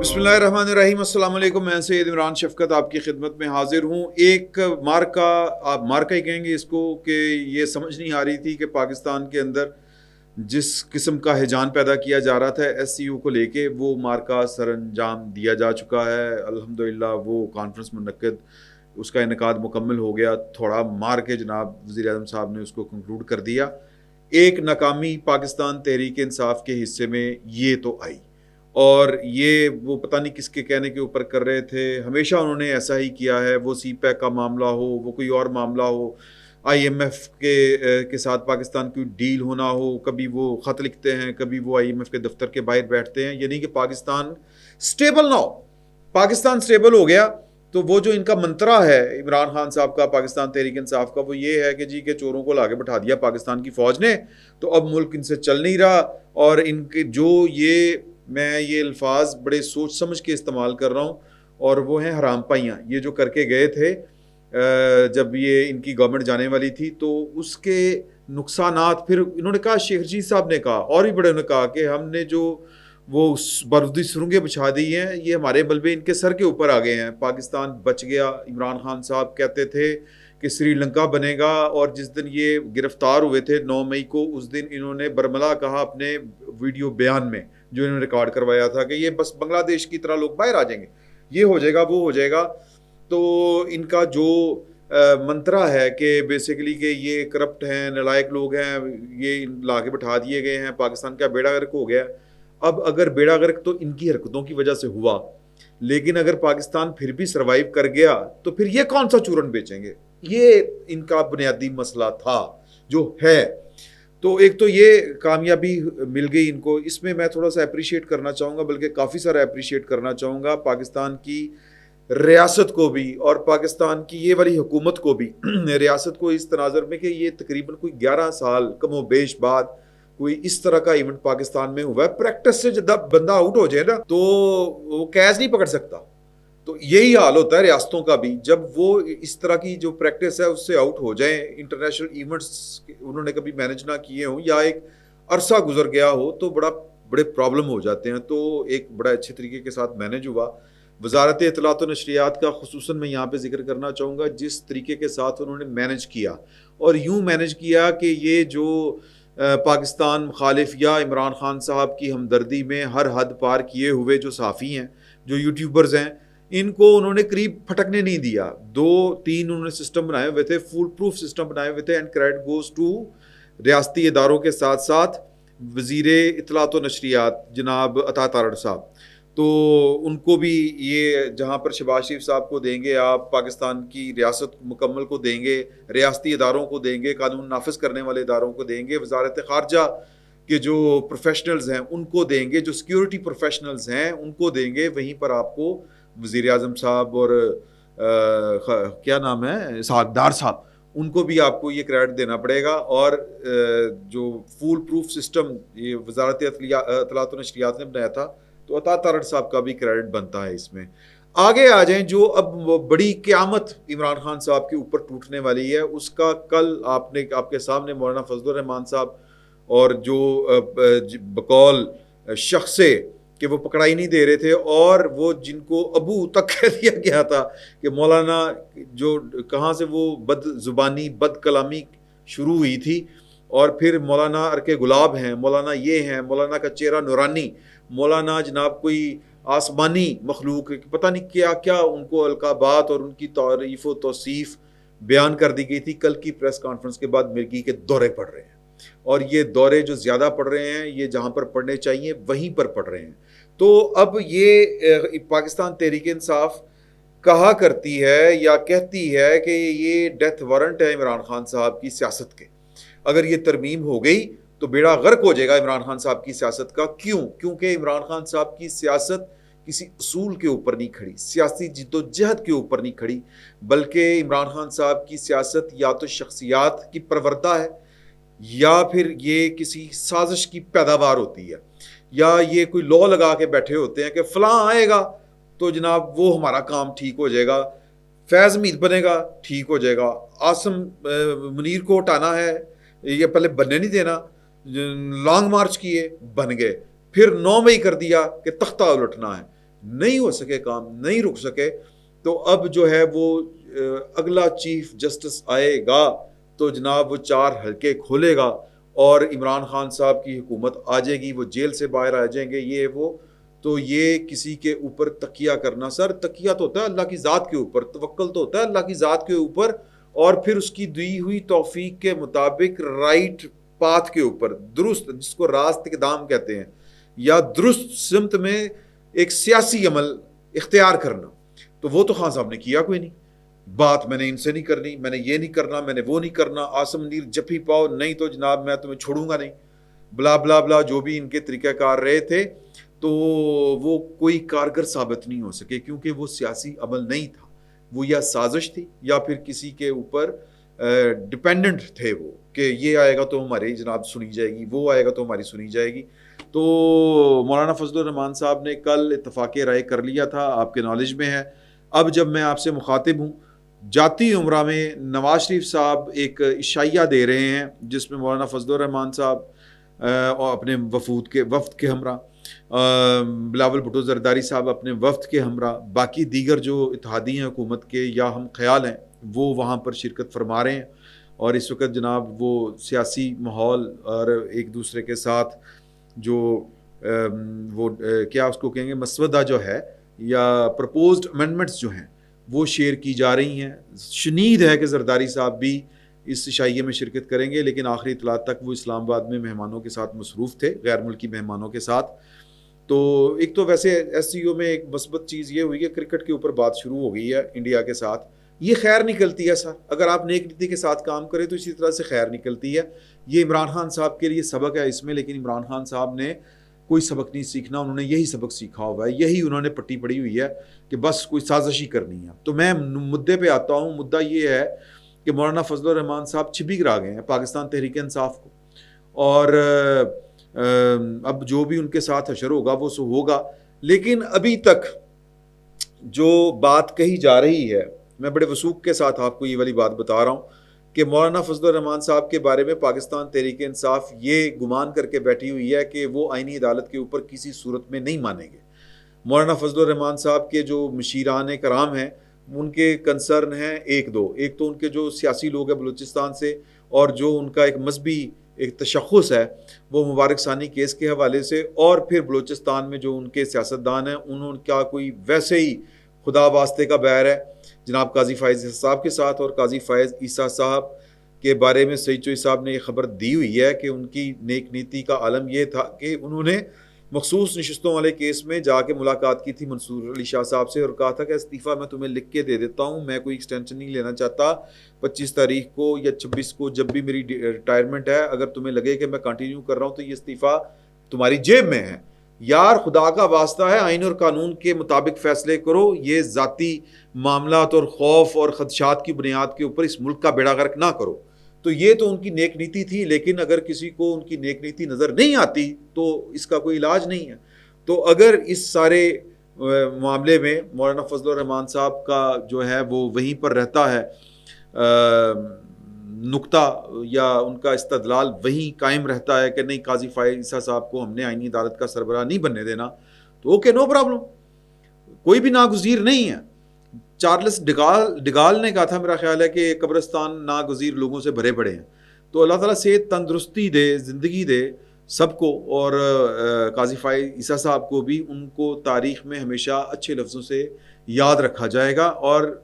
بسم اللہ الرحمن الرحیم. السلام علیکم. میں سید عمران شفقت آپ کی خدمت میں حاضر ہوں. ایک مارکا، آپ مارکا ہی کہیں گے اس کو، کہ یہ سمجھ نہیں آ رہی تھی کہ پاکستان کے اندر جس قسم کا ہیجان پیدا کیا جا رہا تھا ایس سی یو کو لے کے، وہ مارکا سر انجام دیا جا چکا ہے. الحمدللہ وہ کانفرنس منعقد، اس کا انعقاد مکمل ہو گیا. تھوڑا مار کے جناب وزیر اعظم صاحب نے اس کو کنکلوڈ کر دیا. ایک ناکامی پاکستان تحریک انصاف کے حصے میں یہ تو آئی، اور یہ وہ پتہ نہیں کس کے کہنے کے اوپر کر رہے تھے. ہمیشہ انہوں نے ایسا ہی کیا ہے. وہ سی پیک کا معاملہ ہو، وہ کوئی اور معاملہ ہو، آئی ایم ایف کے ساتھ پاکستان کی ڈیل ہونا ہو، کبھی وہ خط لکھتے ہیں، کبھی وہ آئی ایم ایف کے دفتر کے باہر بیٹھتے ہیں. یعنی کہ پاکستان سٹیبل نہ ہو. پاکستان سٹیبل ہو گیا تو وہ جو ان کا منترا ہے عمران خان صاحب کا، پاکستان تحریک انصاف کا، وہ یہ ہے کہ جی کہ چوروں کو لا کے بٹھا دیا پاکستان کی فوج نے، تو اب ملک ان سے چل نہیں رہا. اور ان کے جو میں یہ الفاظ بڑے سوچ سمجھ کے استعمال کر رہا ہوں، اور وہ ہیں حرام پائیاں. یہ جو کر کے گئے تھے جب یہ ان کی گورنمنٹ جانے والی تھی، تو اس کے نقصانات پھر انہوں نے کہا، شیخ رشید صاحب نے کہا اور بھی بڑے نے کہا کہ ہم نے جو وہ بارودی سرنگیں بچھا دی ہیں، یہ ہمارے ملبے ان کے سر کے اوپر آ گئے ہیں. پاکستان بچ گیا. عمران خان صاحب کہتے تھے کہ سری لنکا بنے گا، اور جس دن یہ گرفتار ہوئے تھے 9 مئی کو، اس دن انہوں نے برملا کہا اپنے ویڈیو بیان میں جو انہوں نے ریکارڈ کروایا تھا کہ یہ بس بنگلہ دیش کی طرح لوگ باہر آ جائیں گے، یہ ہو جائے گا، وہ ہو جائے گا. تو ان کا جو منترا ہے کہ بیسیکلی کہ یہ کرپٹ ہیں، نالائق لوگ ہیں، یہ لا کے بٹھا دیے گئے ہیں، پاکستان کا بیڑا غرق ہو گیا. اب اگر بیڑا غرق تو ان کی حرکتوں کی وجہ سے ہوا، لیکن اگر پاکستان پھر بھی سروائیو کر گیا تو پھر یہ کون سا چورن بیچیں گے؟ یہ ان کا بنیادی مسئلہ تھا جو ہے. تو ایک تو یہ کامیابی مل گئی ان کو. اس میں میں تھوڑا سا اپریشیٹ کرنا چاہوں گا، بلکہ کافی سارا اپریشیٹ کرنا چاہوں گا پاکستان کی ریاست کو بھی، اور پاکستان کی یہ والی حکومت کو بھی. ریاست کو اس تناظر میں کہ یہ تقریباً کوئی 11 سال کم و بیش بعد کوئی اس طرح کا ایونٹ پاکستان میں ہوا ہے. پریکٹس سے جب بندہ آؤٹ ہو جائے نا تو وہ کیچ نہیں پکڑ سکتا. تو یہی حال ہوتا ہے ریاستوں کا بھی، جب وہ اس طرح کی جو پریکٹس ہے اس سے آؤٹ ہو جائیں، انٹرنیشنل ایونٹس انہوں نے کبھی مینج نہ کیے ہوں یا ایک عرصہ گزر گیا ہو، تو بڑے پرابلم ہو جاتے ہیں. تو ایک بڑا اچھے طریقے کے ساتھ مینج ہوا. وزارت اطلاعات و نشریات کا خصوصاً میں یہاں پہ ذکر کرنا چاہوں گا، جس طریقے کے ساتھ انہوں نے مینج کیا، اور یوں مینج کیا کہ یہ جو پاکستان مخالف یا عمران خان صاحب کی ہمدردی میں ہر حد پار کیے ہوئے جو صحافی ہیں، جو یوٹیوبرز ہیں، ان کو انہوں نے قریب پھٹکنے نہیں دیا. 2-3 انہوں نے سسٹم بنائے ہوئے تھے، فول پروف سسٹم بنائے ہوئے تھے. اینڈ کریڈٹ گوز ٹو ریاستی اداروں کے ساتھ ساتھ وزیر اطلاعات و نشریات جناب عطا تارڑ صاحب. تو ان کو بھی یہ جہاں پر شہباز شریف صاحب کو دیں گے آپ، پاکستان کی ریاست مکمل کو دیں گے، ریاستی اداروں کو دیں گے، قانون نافذ کرنے والے اداروں کو دیں گے، وزارت خارجہ کے جو پروفیشنلز ہیں ان کو دیں گے، جو سیکیورٹی پروفیشنلز ہیں ان کو دیں گے. وہیں پر آپ کو وزیر اعظم صاحب اور کیا نام ہے اسحاق ڈار صاحب، ان کو بھی آپ کو یہ کریڈٹ دینا پڑے گا. اور جو فول پروف سسٹم یہ وزارت اطلاعات و نشریات نے بنایا تھا، تو عطا تارڑ صاحب کا بھی کریڈٹ بنتا ہے اس میں. آگے آ جائیں، جو اب بڑی قیامت عمران خان صاحب کے اوپر ٹوٹنے والی ہے، اس کا کل آپ کے سامنے مولانا فضل الرحمان صاحب، اور جو بقول شخص کہ وہ پکڑائی نہیں دے رہے تھے، اور وہ جن کو ابو تک کہہ دیا گیا تھا کہ مولانا جو کہاں سے وہ بد زبانی بد کلامی شروع ہوئی تھی، اور پھر مولانا ارکے گلاب ہیں، مولانا یہ ہیں، مولانا کا چہرہ نورانی، مولانا جناب کوئی آسمانی مخلوق، پتہ نہیں کیا کیا ان کو القابات اور ان کی تعریف و توصیف بیان کر دی گئی تھی. کل کی پریس کانفرنس کے بعد مرگی کے دورے پڑ رہے ہیں، اور یہ دورے جو زیادہ پڑ رہے ہیں، یہ جہاں پر پڑھنے چاہیے وہیں پر پڑھ رہے ہیں. تو اب یہ پاکستان تحریک انصاف کہا کرتی ہے یا کہتی ہے کہ یہ ڈیتھ وارنٹ ہے عمران خان صاحب کی سیاست کے. اگر یہ ترمیم ہو گئی تو بیڑا غرق ہو جائے گا عمران خان صاحب کی سیاست کا. کیوں؟ کیونکہ عمران خان صاحب کی سیاست کسی اصول کے اوپر نہیں کھڑی، سیاسی جد و جہد کے اوپر نہیں کھڑی، بلکہ عمران خان صاحب کی سیاست یا تو شخصیات کی پروردہ ہے، یا پھر یہ کسی سازش کی پیداوار ہوتی ہے، یا یہ کوئی لو لگا کے بیٹھے ہوتے ہیں کہ فلاں آئے گا تو جناب وہ ہمارا کام ٹھیک ہو جائے گا، فیض مید بنے گا ٹھیک ہو جائے گا، عاصم منیر کو ہٹانا ہے، یہ پہلے بننے نہیں دینا، لانگ مارچ کیے بن گئے، پھر 9 مئی کر دیا کہ تختہ الٹنا ہے. نہیں ہو سکے کام, نہیں رک سکے, تو اب جو ہے وہ اگلا چیف جسٹس آئے گا تو جناب وہ 4 حلقے کھولے گا اور عمران خان صاحب کی حکومت آ جائے گی, وہ جیل سے باہر آ جائیں گے, یہ وہ. تو یہ کسی کے اوپر تکیہ کرنا, سر تکیہ تو ہوتا ہے اللہ کی ذات کے اوپر, توکل تو ہوتا ہے اللہ کی ذات کے اوپر, اور پھر اس کی دی ہوئی توفیق کے مطابق رائٹ پاتھ کے اوپر, درست, جس کو راست اقدام کہتے ہیں, یا درست سمت میں ایک سیاسی عمل اختیار کرنا. تو وہ تو خان صاحب نے کیا کوئی نہیں. بات میں نے ان سے نہیں کرنی, میں نے یہ نہیں کرنا, میں نے وہ نہیں کرنا, آصم منیر جفی پاؤ, نہیں تو جناب میں تمہیں چھوڑوں گا نہیں, بلا بلا بلا, جو بھی ان کے طریقہ کار رہے تھے, تو وہ کوئی کارگر ثابت نہیں ہو سکے, کیونکہ وہ سیاسی عمل نہیں تھا, وہ یا سازش تھی یا پھر کسی کے اوپر ڈپینڈنٹ تھے وہ, کہ یہ آئے گا تو ہماری جناب سنی جائے گی, وہ آئے گا تو ہماری سنی جائے گی. تو مولانا فضل الرحمان صاحب نے کل اتفاق رائے کر لیا تھا, آپ کے نالج میں ہے. اب جب میں آپ سے مخاطب ہوں, جاتی عمرہ میں نواز شریف صاحب ایک عشائیہ دے رہے ہیں, جس میں مولانا فضل الرحمان صاحب اور اپنے وفد کے ہمراہ, بلاول بھٹو زرداری صاحب اپنے وفد کے ہمراہ, باقی دیگر جو اتحادی ہیں حکومت کے یا ہم خیال ہیں, وہ وہاں پر شرکت فرما رہے ہیں. اور اس وقت جناب وہ سیاسی ماحول اور ایک دوسرے کے ساتھ جو وہ کیا اس کو کہیں گے مسودہ جو ہے یا پرپوزڈ امینڈمنٹس جو ہیں وہ شیئر کی جا رہی ہیں. شنید ہے کہ زرداری صاحب بھی اس عشائیے میں شرکت کریں گے, لیکن آخری اطلاع تک وہ اسلام آباد میں مہمانوں کے ساتھ مصروف تھے, غیر ملکی مہمانوں کے ساتھ. تو ایک تو ویسے ایس سی او میں ایک مثبت چیز یہ ہوئی کہ کرکٹ کے اوپر بات شروع ہو گئی ہے انڈیا کے ساتھ. یہ خیر نکلتی ہے سر, اگر آپ نیک نیتی کے ساتھ کام کریں تو اسی طرح سے خیر نکلتی ہے. یہ عمران خان صاحب کے لیے سبق ہے اس میں, لیکن عمران خان صاحب نے کوئی سبق نہیں سیکھنا, انہوں نے یہی سبق سیکھا ہوا ہے, یہی انہوں نے پٹی پڑی ہوئی ہے کہ بس کوئی سازش ہی کرنی ہے. تو میں مدعے پہ آتا ہوں. مدعا یہ ہے کہ مولانا فضل الرحمان صاحب چھبی کرا گئے ہیں پاکستان تحریک انصاف کو, اور اب جو بھی ان کے ساتھ حشر ہوگا وہ سو ہوگا. لیکن ابھی تک جو بات کہی جا رہی ہے, میں بڑے وثوق کے ساتھ آپ کو یہ والی بات بتا رہا ہوں کہ مولانا فضل الرحمان صاحب کے بارے میں پاکستان تحریک انصاف یہ گمان کر کے بیٹھی ہوئی ہے کہ وہ آئینی عدالت کے اوپر کسی صورت میں نہیں مانیں گے. مولانا فضل الرحمان صاحب کے جو مشیران کرام ہیں, ان کے کنسرن ہیں ایک تو ان کے جو سیاسی لوگ ہیں بلوچستان سے, اور جو ان کا ایک مذہبی ایک تشخص ہے وہ مبارک ثانی کیس کے حوالے سے, اور پھر بلوچستان میں جو ان کے سیاستدان ہیں انہوں کا کوئی ویسے ہی خدا واسطے کا بیر ہے جناب قاضی فائز صاحب کے ساتھ. اور قاضی فائز عیسیٰ صاحب کے بارے میں سعید چوئی صاحب نے یہ خبر دی ہوئی ہے کہ ان کی نیک نیتی کا عالم یہ تھا کہ انہوں نے مخصوص نشستوں والے کیس میں جا کے ملاقات کی تھی منصور علی شاہ صاحب سے, اور کہا تھا کہ استعفیٰ میں تمہیں لکھ کے دے دیتا ہوں, میں کوئی ایکسٹینشن نہیں لینا چاہتا. 25 تاریخ کو یا 26 کو جب بھی میری ریٹائرمنٹ ہے, اگر تمہیں لگے کہ میں کنٹینیو کر رہا ہوں تو یہ استعفیٰ تمہاری جیب میں ہے. یار خدا کا واسطہ ہے, آئین اور قانون کے مطابق فیصلے کرو, یہ ذاتی معاملات اور خوف اور خدشات کی بنیاد کے اوپر اس ملک کا بیڑا غرق نہ کرو. تو یہ تو ان کی نیک نیتی تھی, لیکن اگر کسی کو ان کی نیک نیتی نظر نہیں آتی تو اس کا کوئی علاج نہیں ہے. تو اگر اس سارے معاملے میں مولانا فضل الرحمان صاحب کا جو ہے وہ وہیں پر رہتا ہے نقطہ, یا ان کا استدلال وہیں قائم رہتا ہے کہ نہیں قاضی فائز عیسیٰ صاحب کو ہم نے آئینی عدالت کا سربراہ نہیں بننے دینا, تو اوکے نو پرابلم, کوئی بھی ناگزیر نہیں ہے. چارلس ڈگال نے کہا تھا, میرا خیال ہے کہ قبرستان ناگزیر لوگوں سے بھرے پڑے ہیں. تو اللہ تعالیٰ صحت تندرستی دے, زندگی دے سب کو, اور قاضی فائز عیسیٰ صاحب کو بھی, ان کو تاریخ میں ہمیشہ اچھے لفظوں سے یاد رکھا جائے گا. اور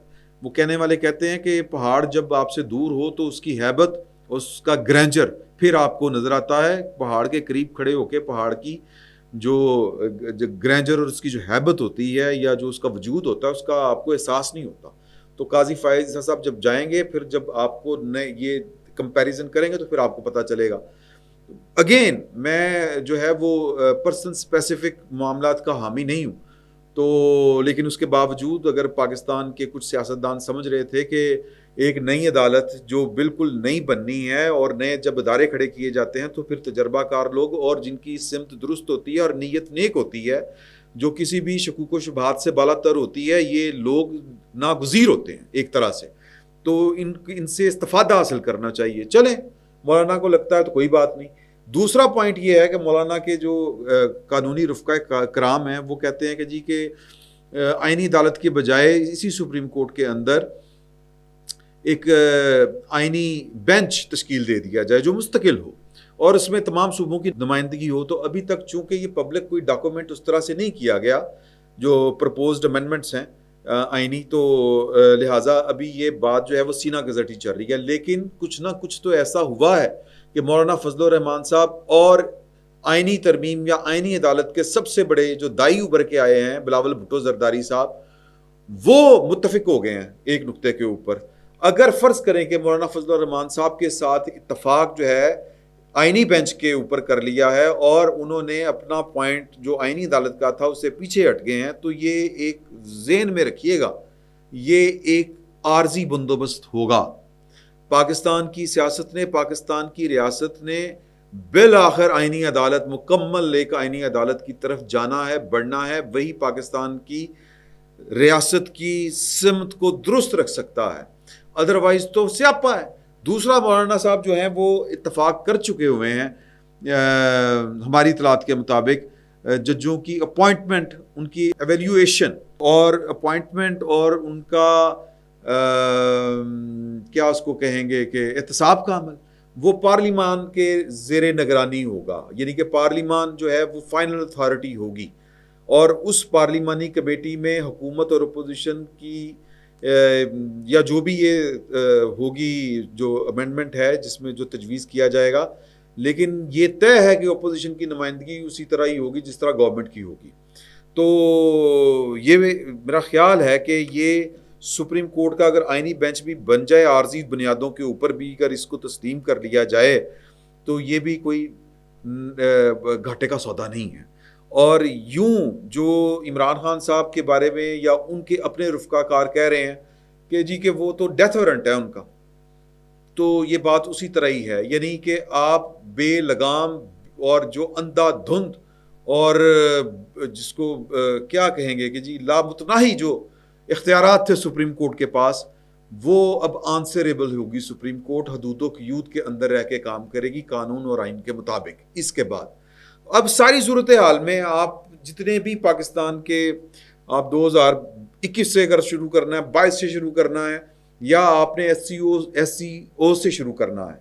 وہ کہنے والے کہتے ہیں کہ پہاڑ جب آپ سے دور ہو تو اس کی ہیبت, اس کا گرینچر پھر آپ کو نظر آتا ہے. پہاڑ کے قریب کھڑے ہو کے پہاڑ کی جو گرینچر اور اس کی جو ہیبت ہوتی ہے یا جو اس کا وجود ہوتا ہے اس کا آپ کو احساس نہیں ہوتا. تو قاضی فائز صاحب جب جائیں گے, پھر جب آپ کو یہ کمپیریزن کریں گے تو پھر آپ کو پتہ چلے گا. اگین میں جو ہے وہ پرسن اسپیسیفک معاملات کا حامی نہیں ہوں, تو لیکن اس کے باوجود اگر پاکستان کے کچھ سیاستدان سمجھ رہے تھے کہ ایک نئی عدالت جو بالکل نئی بننی ہے, اور نئے جب ادارے کھڑے کیے جاتے ہیں تو پھر تجربہ کار لوگ اور جن کی سمت درست ہوتی ہے اور نیت نیک ہوتی ہے, جو کسی بھی شکوک و شبہات سے بالا تر ہوتی ہے, یہ لوگ ناگزیر ہوتے ہیں ایک طرح سے. تو ان سے استفادہ حاصل کرنا چاہیے. چلیں مولانا کو لگتا ہے تو کوئی بات نہیں, دوسرا پوائنٹ یہ ہے کہ مولانا کے جو قانونی رفقہ کرام ہیں وہ کہتے ہیں کہ جی کہ آئینی عدالت کے بجائے اسی سپریم کورٹ کے اندر ایک آئینی بینچ تشکیل دے دیا جائے جو مستقل ہو اور اس میں تمام صوبوں کی نمائندگی ہو. تو ابھی تک چونکہ یہ پبلک کوئی ڈاکومنٹ اس طرح سے نہیں کیا گیا جو پرپوزڈ امینڈمنٹس ہیں آئینی, تو لہٰذا ابھی یہ بات جو ہے وہ سینہ گزٹ ہی چل رہی ہے. لیکن کچھ نہ کچھ تو ایسا ہوا ہے کہ مولانا فضل الرحمان صاحب اور آئینی ترمیم یا آئینی عدالت کے سب سے بڑے جو دائی ابھر کے آئے ہیں بلاول بھٹو زرداری صاحب, وہ متفق ہو گئے ہیں ایک نقطے کے اوپر. اگر فرض کریں کہ مولانا فضل الرحمان صاحب کے ساتھ اتفاق جو ہے آئینی بینچ کے اوپر کر لیا ہے اور انہوں نے اپنا پوائنٹ جو آئینی عدالت کا تھا اس سے پیچھے ہٹ گئے ہیں, تو یہ ایک ذہن میں رکھیے گا یہ ایک عارضی بندوبست ہوگا. پاکستان کی سیاست نے, پاکستان کی ریاست نے بالآخر آئینی عدالت مکمل ایک آئینی عدالت کی طرف جانا ہے, بڑھنا ہے. وہی پاکستان کی ریاست کی سمت کو درست رکھ سکتا ہے, ادروائز تو سیاپا ہے. دوسرا مولانا صاحب جو ہیں وہ اتفاق کر چکے ہوئے ہیں ہماری اطلاعات کے مطابق ججوں کی اپوائنٹمنٹ, ان کی ایویلیویشن اور اپوائنٹمنٹ اور ان کا کیا اس کو کہیں گے کہ احتساب کا عمل وہ پارلیمان کے زیر نگرانی ہوگا. یعنی کہ پارلیمان جو ہے وہ فائنل اتھارٹی ہوگی اور اس پارلیمانی کمیٹی میں حکومت اور اپوزیشن کی یا جو بھی یہ ہوگی جو امینڈمنٹ ہے جس میں جو تجویز کیا جائے گا, لیکن یہ طے ہے کہ اپوزیشن کی نمائندگی اسی طرح ہی ہوگی جس طرح گورنمنٹ کی ہوگی. تو یہ میرا خیال ہے کہ یہ سپریم کورٹ کا اگر آئینی بینچ بھی بن جائے عارضی بنیادوں کے اوپر بھی اگر اس کو تسلیم کر لیا جائے تو یہ بھی کوئی گھاٹے کا سودا نہیں ہے. اور یوں جو عمران خان صاحب کے بارے میں یا ان کے اپنے رفقا کار کہہ رہے ہیں کہ جی کہ وہ تو ڈیتھ وارنٹ ہے ان کا, تو یہ بات اسی طرح ہی ہے. یعنی کہ آپ بے لگام اور جو اندھا دھند اور جس کو کیا کہیں گے کہ جی لامتناہی جو اختیارات تھے سپریم کورٹ کے پاس, وہ اب آنسریبل ہوگی. سپریم کورٹ حدود و قیود کے اندر رہ کے کام کرے گی قانون اور آئین کے مطابق. اس کے بعد اب ساری صورتحال میں آپ جتنے بھی پاکستان کے آپ 2021 سے اگر شروع کرنا ہے, 22 سے شروع کرنا ہے, یا آپ نے ایس سی او سے شروع کرنا ہے,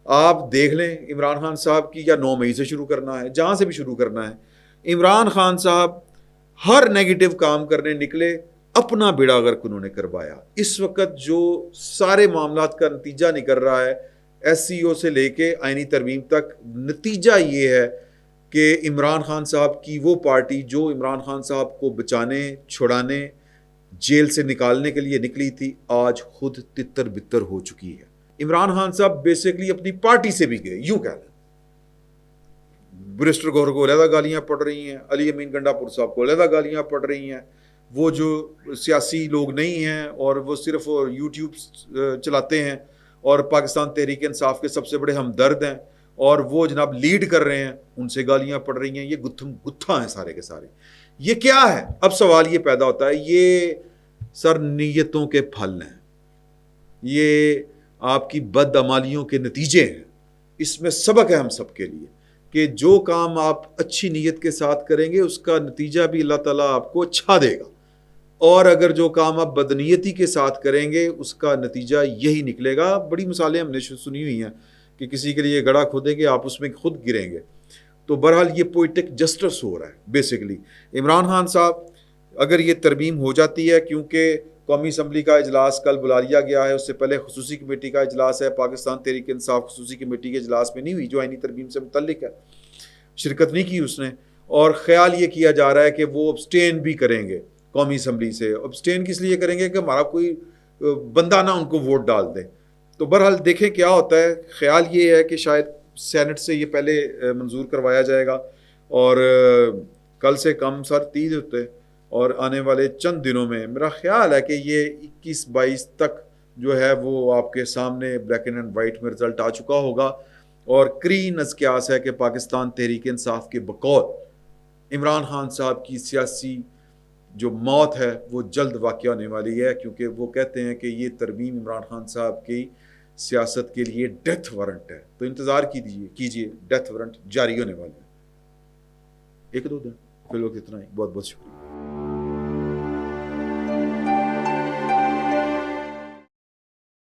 آپ دیکھ لیں عمران خان صاحب کی, یا 9 مئی سے شروع کرنا ہے, جہاں سے بھی شروع کرنا ہے, عمران خان صاحب ہر نیگیٹو کام کرنے نکلے, اپنا بیڑا غرق انہوں نے کروایا. اس وقت جو سارے معاملات کا نتیجہ نکل رہا ہے ایس سی او سے لے کے آئینی ترمیم تک, نتیجہ یہ ہے کہ عمران خان صاحب کی وہ پارٹی جو عمران خان صاحب کو بچانے, چھڑانے, جیل سے نکالنے کے لیے نکلی تھی, آج خود تتر بتر ہو چکی ہے. عمران خان صاحب بیسیکلی اپنی پارٹی سے بھی گئے, یوں کہہ لیں. برسٹر گوہر کو علیحدہ گالیاں پڑ رہی ہیں, علی امین گنڈا پور صاحب کو علیحدہ گالیاں پڑ رہی ہیں. وہ جو سیاسی لوگ نہیں ہیں اور وہ صرف یوٹیوب چلاتے ہیں اور پاکستان تحریک انصاف کے سب سے بڑے ہمدرد ہیں اور وہ جناب لیڈ کر رہے ہیں, ان سے گالیاں پڑ رہی ہیں. یہ گتھا ہیں سارے کے سارے. یہ کیا ہے؟ اب سوال یہ پیدا ہوتا ہے, یہ سر نیتوں کے پھل ہیں, یہ آپ کی بدعمالیوں کے نتیجے ہیں. اس میں سبق ہے ہم سب کے لیے کہ جو کام آپ اچھی نیت کے ساتھ کریں گے اس کا نتیجہ بھی اللہ تعالیٰ آپ کو اچھا دے گا, اور اگر جو کام آپ بدنیتی کے ساتھ کریں گے اس کا نتیجہ یہی نکلے گا. بڑی مثالیں ہم نے سنی ہوئی ہیں کہ کسی کے لیے گڑھا کھودیں گے, آپ اس میں خود گریں گے. تو بہرحال یہ پوئٹک جسٹس ہو رہا ہے بیسیکلی. عمران خان صاحب اگر یہ ترمیم ہو جاتی ہے, کیونکہ قومی اسمبلی کا اجلاس کل بلا لیا گیا ہے, اس سے پہلے خصوصی کمیٹی کا اجلاس ہے, پاکستان تحریک انصاف خصوصی کمیٹی کے اجلاس میں نہیں ہوئی جو آئینی ترمیم سے متعلق ہے, شرکت نہیں کی اس نے, اور خیال یہ کیا جا رہا ہے کہ وہ ابسٹین بھی کریں گے قومی اسمبلی سے. ابسٹین کس لیے کریں گے کہ ہمارا کوئی بندہ نہ ان کو ووٹ ڈال دے. تو بہرحال دیکھیں کیا ہوتا ہے. خیال یہ ہے کہ شاید سینٹ سے یہ پہلے منظور کروایا جائے گا, اور کل سے کم سر 30 ہوتے, اور آنے والے چند دنوں میں میرا خیال ہے کہ یہ 21-22 تک جو ہے وہ آپ کے سامنے بلیک اینڈ وائٹ میں رزلٹ آ چکا ہوگا. اور کرین از قیاس ہے کہ پاکستان تحریک انصاف کے بقول عمران خان صاحب کی سیاسی جو موت ہے وہ جلد واقع ہونے والی ہے, کیونکہ وہ کہتے ہیں کہ یہ ترمیم عمران خان صاحب کی سیاست کے لیے ڈیتھ وارنٹ ہے، تو انتظار کیجیے ڈیتھ وارنٹ جاری ہونے والے ہیں 1-2 دن. فی الوقت اتنا ہی. بہت بہت شکریہ.